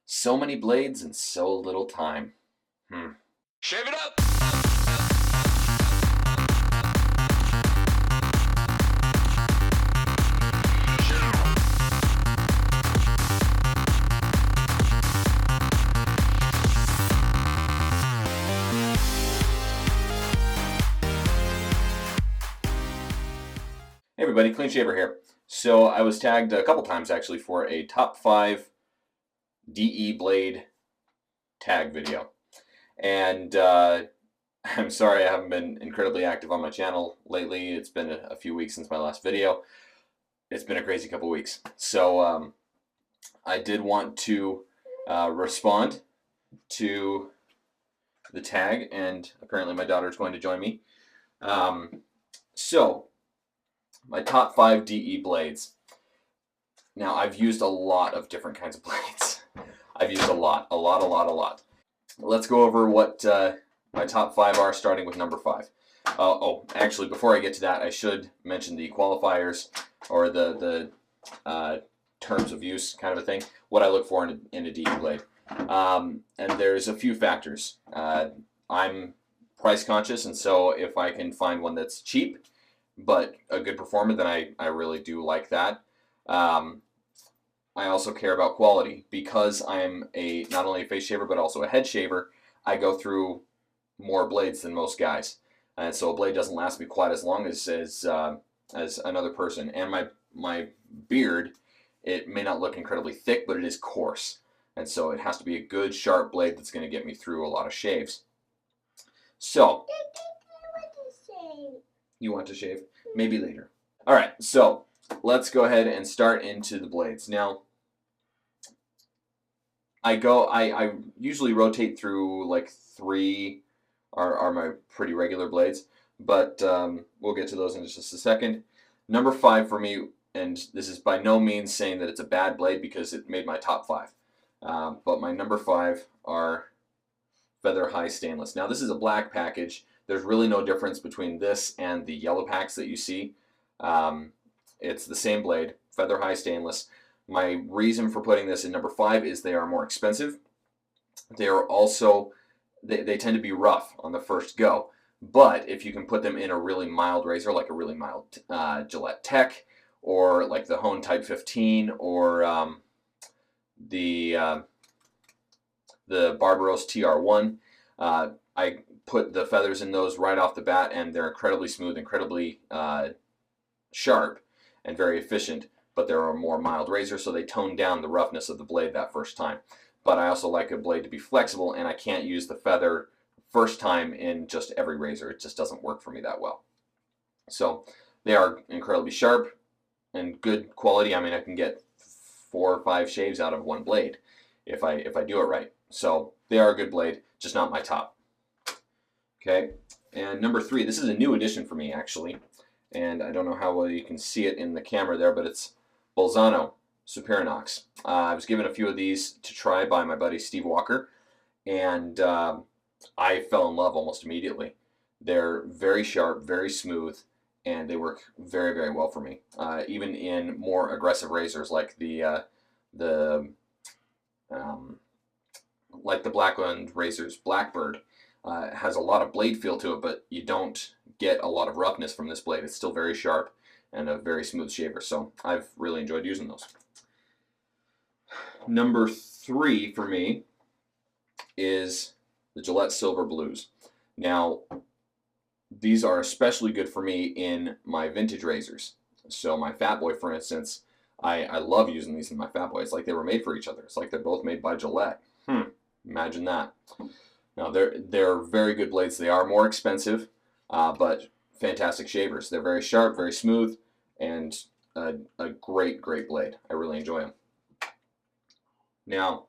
So many blades and so little time. Shave it up! Hey everybody, Clean Shaver here. So I was tagged a couple times actually for a top 5 DE blade tag video. And I'm sorry I haven't been incredibly active on my channel lately. It's been a few weeks since my last video. It's been a crazy couple weeks. So I did want to respond to the tag, and apparently my daughter's going to join me. So my top 5 DE blades. Now, I've used a lot of different kinds of blades. I've used a lot. Let's go over what my top 5 are, starting with number 5. Actually, before I get to that, I should mention the qualifiers, or the terms of use kind of a thing, what I look for in a DE blade. And there's a few factors. I'm price conscious, and so if I can find one that's cheap but a good performer, then I really do like that. I also care about quality. Because I'm not only a face shaver but also a head shaver, I go through more blades than most guys, and so a blade doesn't last me quite as long as another person. And my beard, it may not look incredibly thick, but it is coarse, and so it has to be a good sharp blade that's going to get me through a lot of shaves. So you want to shave? Maybe later. Alright, so let's go ahead and start into the blades. Now, I usually rotate through like 3 are my pretty regular blades, but we'll get to those in just a second. Number 5 for me, and this is by no means saying that it's a bad blade because it made my top 5, but my number 5 are Feather High Stainless. Now, this is a black package. There's really no difference between this and the yellow packs that you see. It's the same blade, Feather High Stainless. My reason for putting this in number 5 is they are more expensive. They are also, they tend to be rough on the first go. But if you can put them in a really mild razor, like a really mild Gillette Tech, or like the Hone Type 15, or the Barbaros TR1, I put the feathers in those right off the bat, and they're incredibly smooth, incredibly sharp, and very efficient. But they're a more mild razor, so they tone down the roughness of the blade that first time. But I also like a blade to be flexible, and I can't use the feather first time in just every razor. It just doesn't work for me that well. So they are incredibly sharp and good quality. I mean, I can get 4 or 5 shaves out of one blade if I do it right. So they are a good blade, just not my top. Okay, and number 3, this is a new addition for me actually, and I don't know how well you can see it in the camera there, but it's Bolzano Superinox. I was given a few of these to try by my buddy Steve Walker, and I fell in love almost immediately. They're very sharp, very smooth, and they work very, very well for me. Even in more aggressive razors like the Blackland razors, Blackbird. Has a lot of blade feel to it, but you don't get a lot of roughness from this blade. It's still very sharp and a very smooth shaver, so I've really enjoyed using those. Number 3 for me is the Gillette Silver Blues. Now, these are especially good for me in my vintage razors. So my Fat Boy, for instance, I love using these in my Fat Boy. It's like they were made for each other. It's like they're both made by Gillette. Imagine that. Now, they're very good blades. They are more expensive, but fantastic shavers. They're very sharp, very smooth, and a great, great blade. I really enjoy them. Now,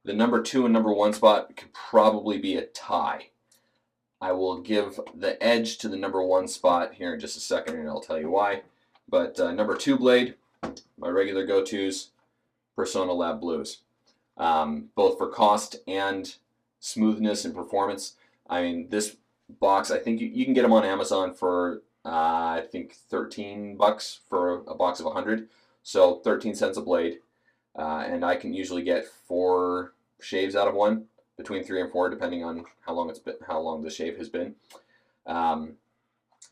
the number 2 and number 1 spot could probably be a tie. I will give the edge to the number 1 spot here in just a second, and I'll tell you why. But number 2 blade, my regular go-tos, Persona Lab Blues. Both for cost and smoothness and performance. I mean, this box, I think you can get them on Amazon for I think $13 for a box of 100, so 13 cents a blade. and I can usually get 4 shaves out of one, between 3 and 4, depending on how long the shave has been.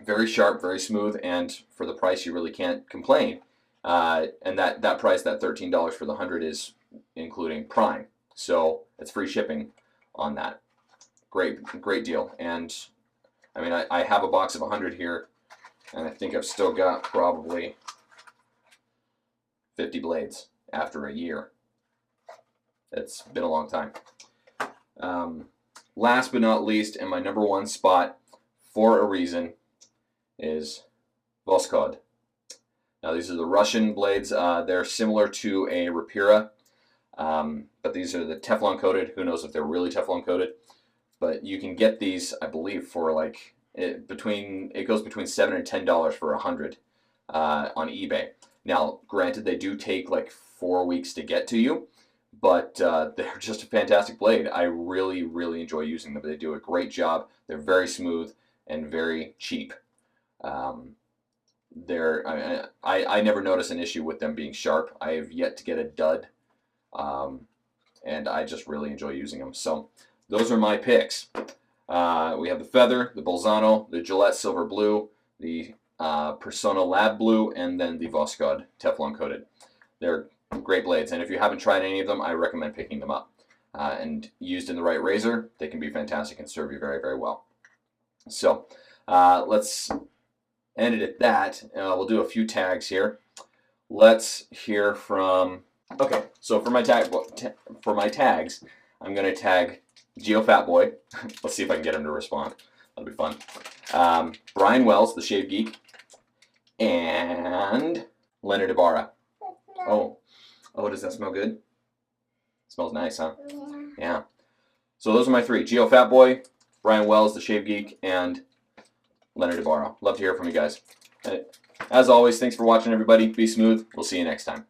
Very sharp, very smooth, and for the price, you really can't complain. And that price, that $13 for the 100, is including Prime, so it's free shipping on that. Great deal. And I mean, I have a box of 100 here, and I think I've still got probably 50 blades after a year. It's been a long time. Last but not least, and my number 1 spot for a reason, is Voskhod. Now, these are the Russian blades. They're similar to a Rapira, but these are the Teflon coated. Who knows if they're really Teflon coated? But you can get these, I believe, for like it goes between $7 and $10 for 100 on eBay. Now, granted, they do take like 4 weeks to get to you, but they're just a fantastic blade. I really, really enjoy using them. They do a great job. They're very smooth and very cheap. I never notice an issue with them being sharp. I have yet to get a dud, and I just really enjoy using them. So those are my picks. We have the Feather, the Bolzano, the Gillette Silver Blue, the Persona Lab Blue, and then the Voskhod Teflon coated. They're great blades, and if you haven't tried any of them, I recommend picking them up. And used in the right razor, they can be fantastic and serve you very, very well. So let's end it at that. We'll do a few tags here. Let's hear from. Okay, so for my tags, I'm gonna tag Geo Fatboy. Let's see if I can get him to respond. That'll be fun. Brian Wells, the Shave Geek, and Leonard Ibarra. Oh, does that smell good? It smells nice, huh? Yeah. So those are my 3: Geo Fatboy, Brian Wells, the Shave Geek, and Leonard Ibarra. Love to hear from you guys. As always, thanks for watching, everybody. Be smooth. We'll see you next time.